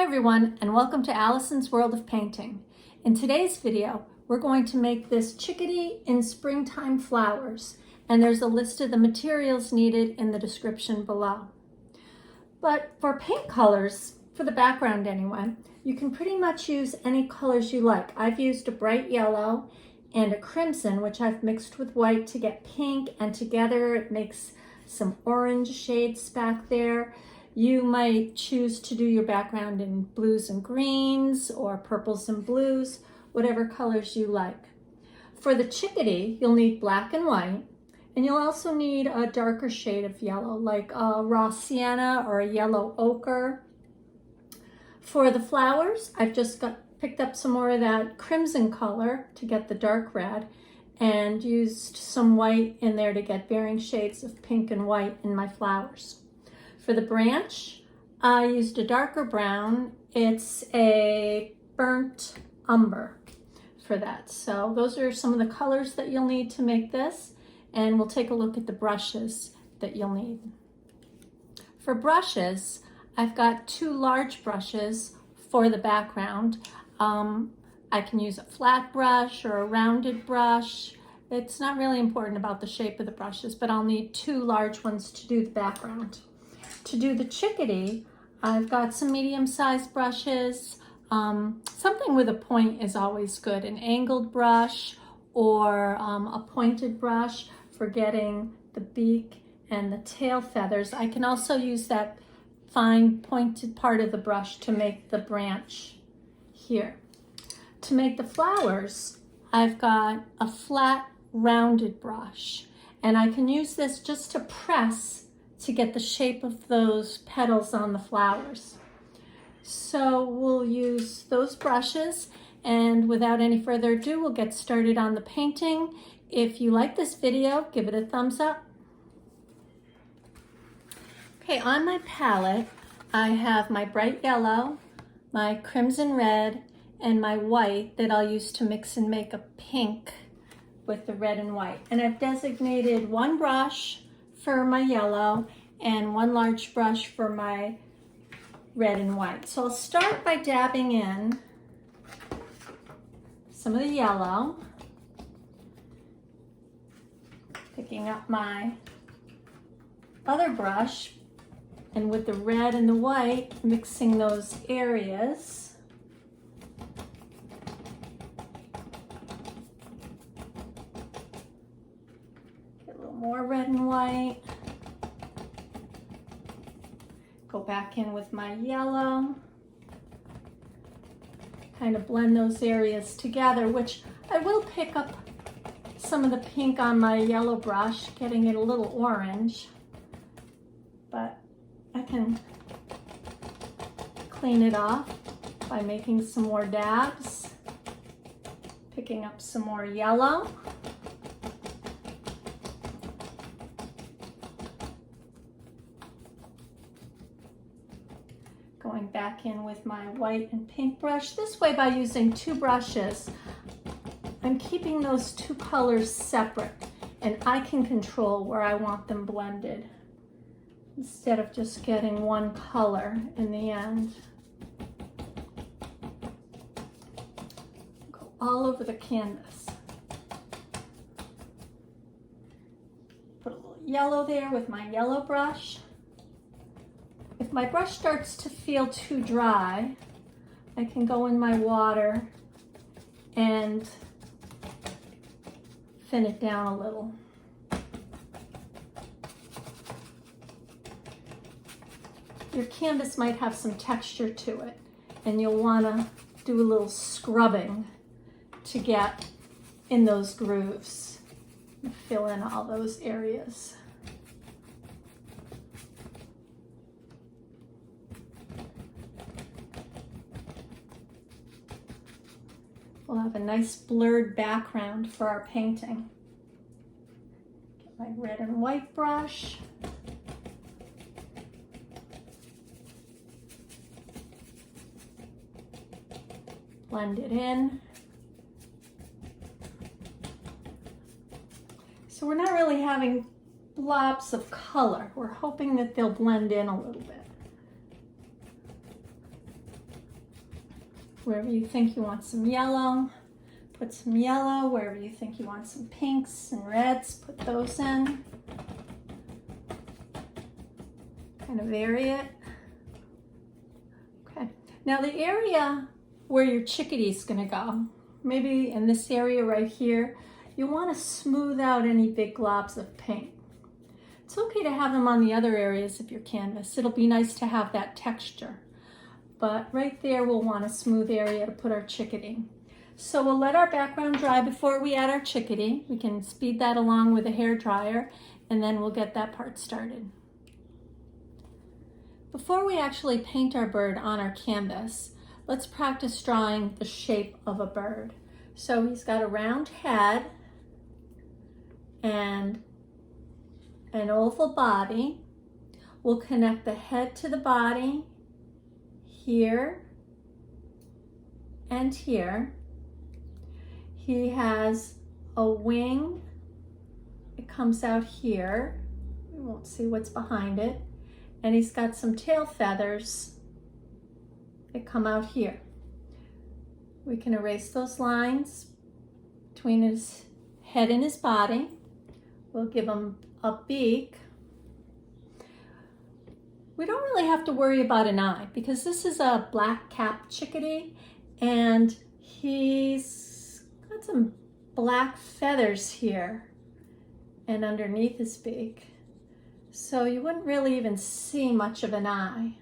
everyone, and welcome to Alison's World of Painting. In today's video, we're going to make this Chickadee in springtime flowers, and there's a list of the materials needed in the description below. But for paint colors, for the background anyway, you can pretty much use any colors you like. I've used a bright yellow and a crimson, which I've mixed with white to get pink, and together it makes some orange shades back there. You might choose to do your background in blues and greens or purples and blues, whatever colors you like. For the Chickadee, you'll need black and white, and you'll also need a darker shade of yellow, like a raw sienna or a yellow ochre. For the flowers, I've just picked up some more of that crimson color to get the dark red, and used some white in there to get varying shades of pink and white in my flowers. For the branch, I used a darker brown. It's a burnt umber for that. So those are some of the colors that you'll need to make this, and we'll take a look at the brushes that you'll need. For brushes, I've got two large brushes for the background. I can use a flat brush or a rounded brush. It's not really important about the shape of the brushes, but I'll need two large ones to do the background. To do the Chickadee, I've got some medium-sized brushes. Something with a point is always good. An angled brush or a pointed brush for getting the beak and the tail feathers. I can also use that fine pointed part of the brush to make the branch here. To make the flowers, I've got a flat rounded brush, and I can use this just to press to get the shape of those petals on the flowers. So we'll use those brushes, and without any further ado, we'll get started on the painting. If you like this video, give it a thumbs up. Okay, on my palette, I have my bright yellow, my crimson red, and my white that I'll use to mix and make a pink with the red and white. And I've designated one brush for my yellow and one large brush for my red and white. So I'll start by dabbing in some of the yellow, picking up my other brush, and with the red and the white, mixing those areas. Get a little more red and white. Go back in with my yellow. Kind of blend those areas together, which I will pick up some of the pink on my yellow brush, getting it a little orange, but I can clean it off by making some more dabs, picking up some more yellow. Going back in with my white and pink brush. This way, by using two brushes, I'm keeping those two colors separate, and I can control where I want them blended, instead of just getting one color in the end. Go all over the canvas. Put a little yellow there with my yellow brush. If my brush starts to feel too dry, I can go in my water and thin it down a little. Your canvas might have some texture to it, and you'll want to do a little scrubbing to get in those grooves and fill in all those areas. We'll have a nice blurred background for our painting. Get my red and white brush. Blend it in. So we're not really having blobs of color. We're hoping that they'll blend in a little bit. Wherever you think you want some yellow, put some yellow. Wherever you think you want some pinks and reds, put those in. Kind of vary it. Okay, now the area where your chickadee is going to go, maybe in this area right here, you want to smooth out any big globs of paint. It's okay to have them on the other areas of your canvas. It'll be nice to have that texture. But right there, we'll want a smooth area to put our chickadee. So we'll let our background dry before we add our chickadee. We can speed that along with a hair dryer, and then we'll get that part started. Before we actually paint our bird on our canvas, let's practice drawing the shape of a bird. So he's got a round head and an oval body. We'll connect the head to the body here and here. He has a wing. It comes out here. We won't see what's behind it. And he's got some tail feathers that come out here. We can erase those lines between his head and his body. We'll give him a beak. We don't really have to worry about an eye because this is a black-capped chickadee and he's got some black feathers here and underneath his beak. So you wouldn't really even see much of an eye.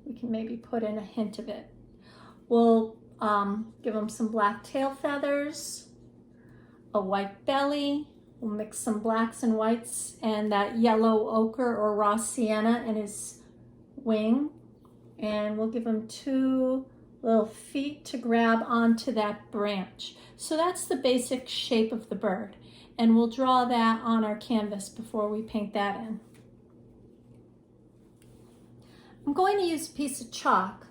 We can maybe put in a hint of it. We'll give him some black tail feathers, a white belly. We'll mix some blacks and whites and that yellow ochre or raw sienna in his wing. And we'll give him 2 little feet to grab onto that branch. So that's the basic shape of the bird. And we'll draw that on our canvas before we paint that in. I'm going to use a piece of chalk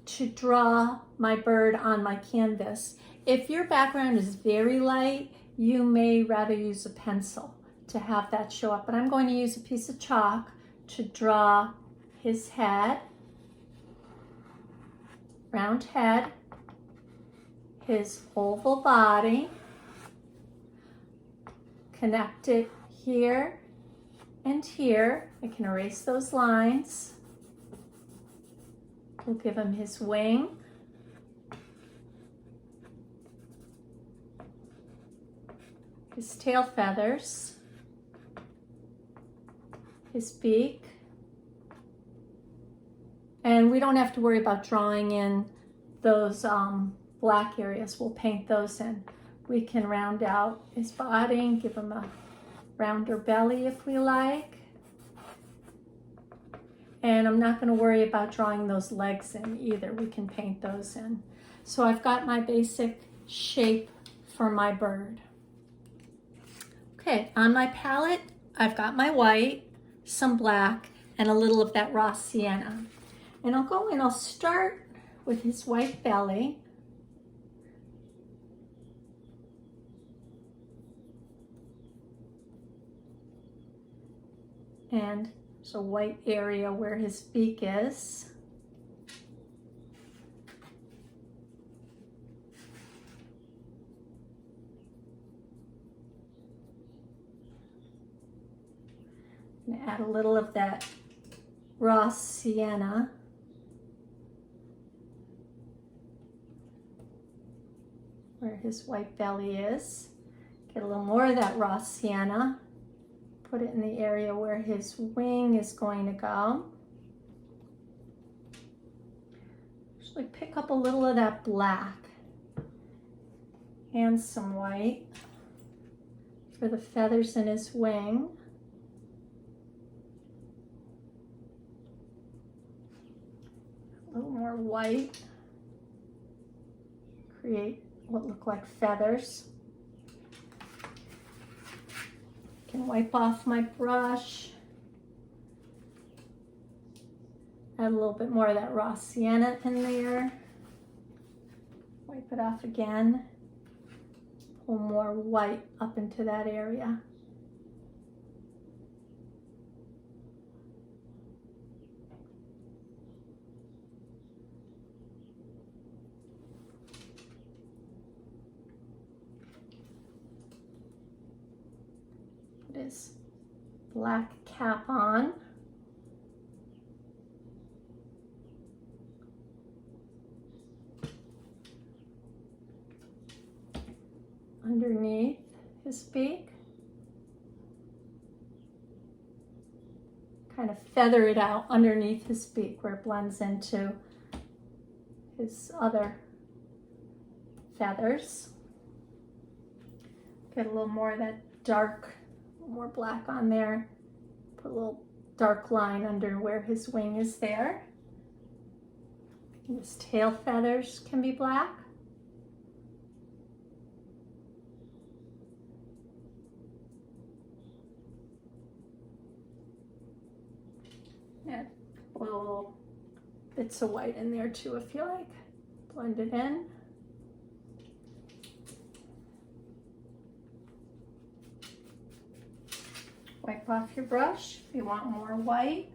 to draw my bird on my canvas. If your background is very light, you may rather use a pencil to have that show up. But I'm going to use a piece of chalk to draw his head, round head, his oval body, connect it here and here. I can erase those lines. We'll give him his wing. His tail feathers. His beak. And we don't have to worry about drawing in those black areas. We'll paint those in. We can round out his body and give him a rounder belly if we like. And I'm not going to worry about drawing those legs in either. We can paint those in. So I've got my basic shape for my bird. Okay, on my palette, I've got my white, some black, and a little of that raw sienna. And I'll go and I'll start with his white belly. And there's a white area where his beak is. I'm going to add a little of that raw sienna. Where his white belly is. Get a little more of that raw sienna. Put it in the area where his wing is going to go. Actually pick up a little of that black and some white for the feathers in his wing. A little more white. Create what look like feathers. Can wipe off my brush. Add a little bit more of that raw sienna in there. Wipe it off again. Pull more white up into that area. his black cap on. Underneath his beak. Kind of feather it out underneath his beak where it blends into his other feathers. Get a little more of that dark, more black on there. Put a little dark line under where his wing is there. His tail feathers can be black. And little bits of white in there too if you like. Blend it in. Wipe off your brush if you want more white.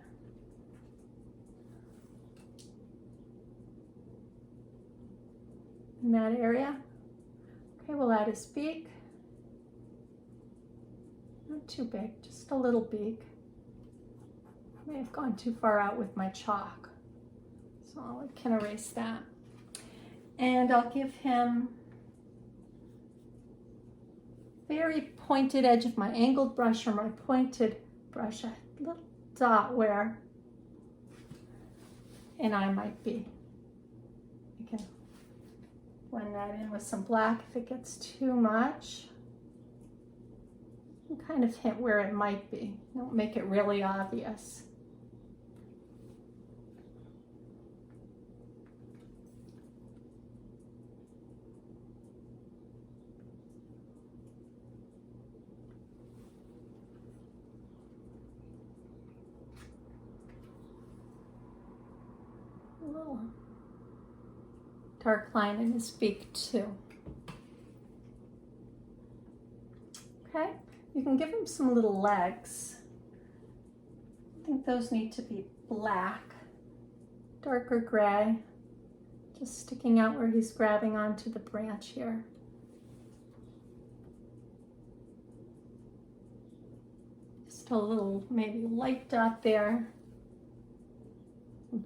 In that area. Okay, we'll add his beak. Not too big, just a little beak. May have gone too far out with my chalk, so I can erase that. And I'll give him very pointed edge of my angled brush or my pointed brush, a little dot where an eye might be. You can blend that in with some black if it gets too much. You can kind of hint where it might be. Don't make it really obvious. A little dark line in his beak too. Okay, you can give him some little legs. I think those need to be black, darker gray, just sticking out where he's grabbing onto the branch here. Just a little maybe light dot there.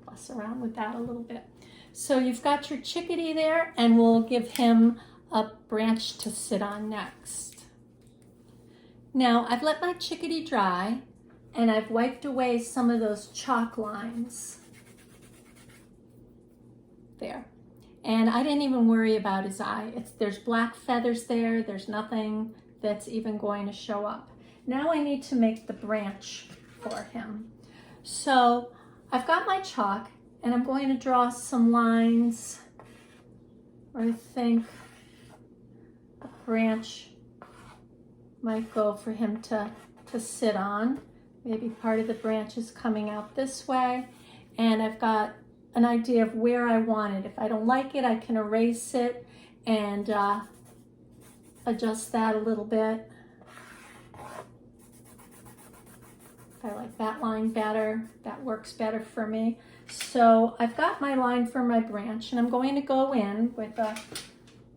Fuss around with that a little bit. So you've got your chickadee there, and we'll give him a branch to sit on next. Now I've let my chickadee dry and I've wiped away some of those chalk lines there. And I didn't even worry about his eye. There's black feathers there. There's nothing that's even going to show up. Now I need to make the branch for him. So I've got my chalk and I'm going to draw some lines where I think a branch might go for him to sit on. Maybe part of the branch is coming out this way, and I've got an idea of where I want it. If I don't like it, I can erase it and adjust that a little bit. If I like that line better, that works better for me. So I've got my line for my branch, and I'm going to go in with a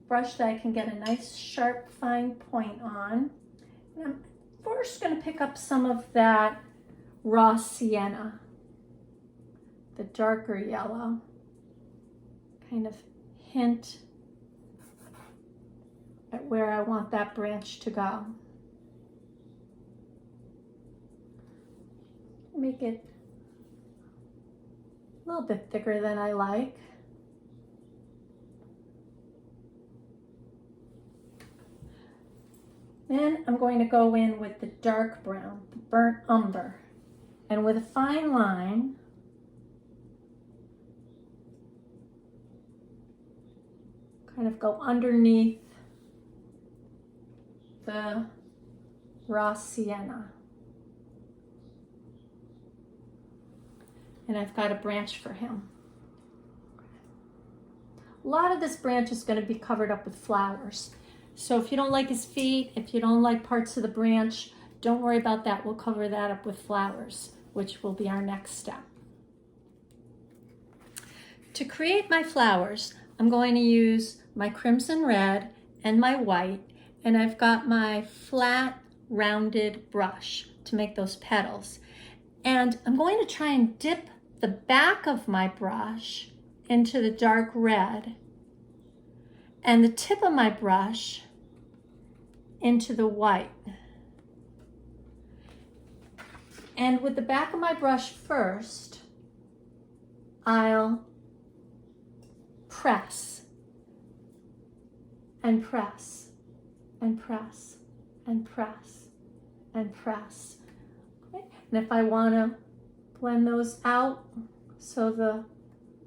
brush that I can get a nice sharp fine point on. And I'm first going to pick up some of that raw sienna, the darker yellow, kind of hint at where I want that branch to go. Make it a little bit thicker than I like. Then I'm going to go in with the dark brown, the burnt umber, and with a fine line, kind of go underneath the raw sienna. And I've got a branch for him. A lot of this branch is going to be covered up with flowers. So if you don't like his feet, if you don't like parts of the branch, don't worry about that. We'll cover that up with flowers, which will be our next step. To create my flowers, I'm going to use my crimson red and my white, and I've got my flat rounded brush to make those petals. And I'm going to try and dip the back of my brush into the dark red and the tip of my brush into the white. And with the back of my brush first, I'll press and press and press and press and press. Okay. And if I want to blend those out so the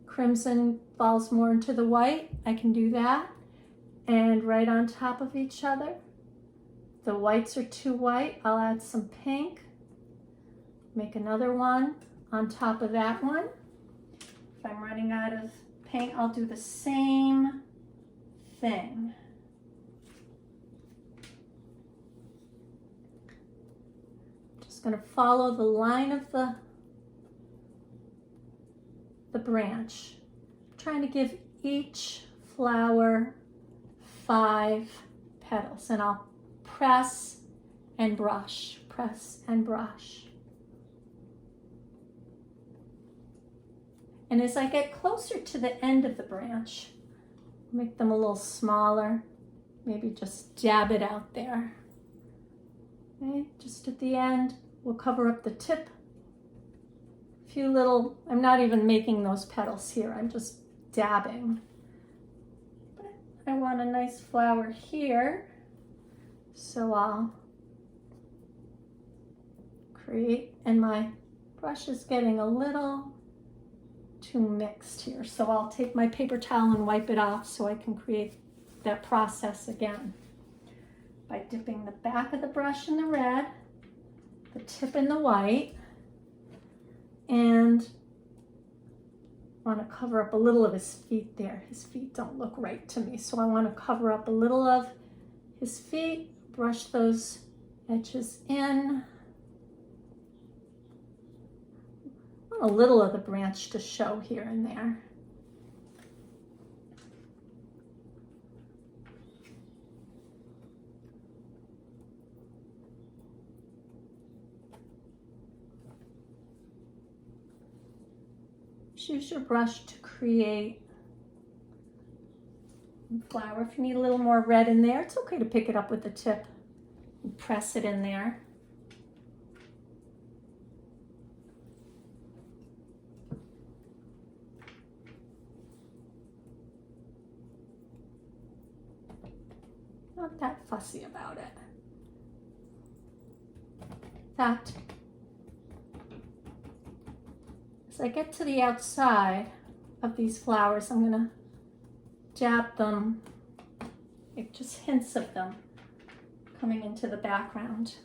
crimson falls more into the white, I can do that. And right on top of each other, the whites are too white, I'll add some pink. Make another one on top of that one. If I'm running out of paint, I'll do the same thing. Just going to follow the line of the branch. I'm trying to give each flower 5 petals, and I'll press and brush, press and brush. And as I get closer to the end of the branch, make them a little smaller, maybe just dab it out there. Okay, just at the end, we'll cover up the tip. A few little, I'm not even making those petals here, I'm just dabbing. But I want a nice flower here, so I'll create, and my brush is getting a little too mixed here, so I'll take my paper towel and wipe it off so I can create that process again by dipping the back of the brush in the red, the tip in the white, and I want to cover up a little of his feet there. His feet don't look right to me, so I want to cover up a little of his feet, brush those edges in. A little of the branch to show here and there. Just use your brush to create a flower. If you need a little more red in there, it's okay to pick it up with the tip and press it in there. Not that fussy about it. In fact, as I get to the outside of these flowers, I'm going to dab them, like just hints of them coming into the background.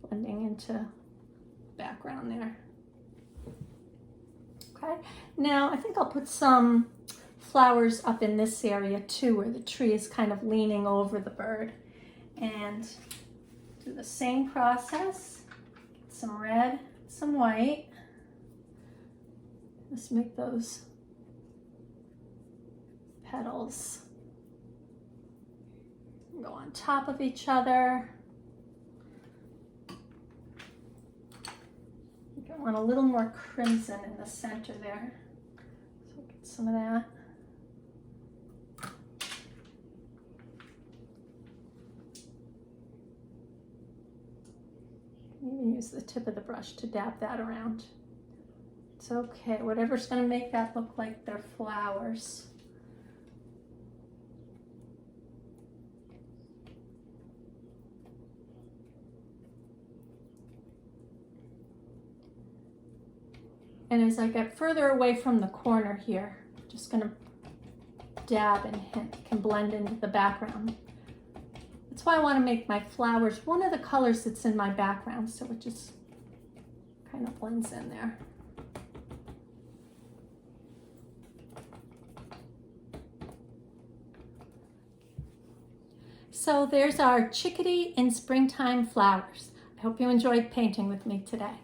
Blending into the background there. Okay, now I think I'll put some flowers up in this area too, where the tree is kind of leaning over the bird, and do the same process. Get some red, some white. Just make those petals go on top of each other. I want a little more crimson in the center there, so get some of that. Even use the tip of the brush to dab that around. It's okay, whatever's going to make that look like they're flowers. And as I get further away from the corner here, I'm just going to dab and hint, can blend into the background. That's why I want to make my flowers one of the colors that's in my background, so it just kind of blends in there. So there's our Chickadee in springtime flowers. I hope you enjoyed painting with me today.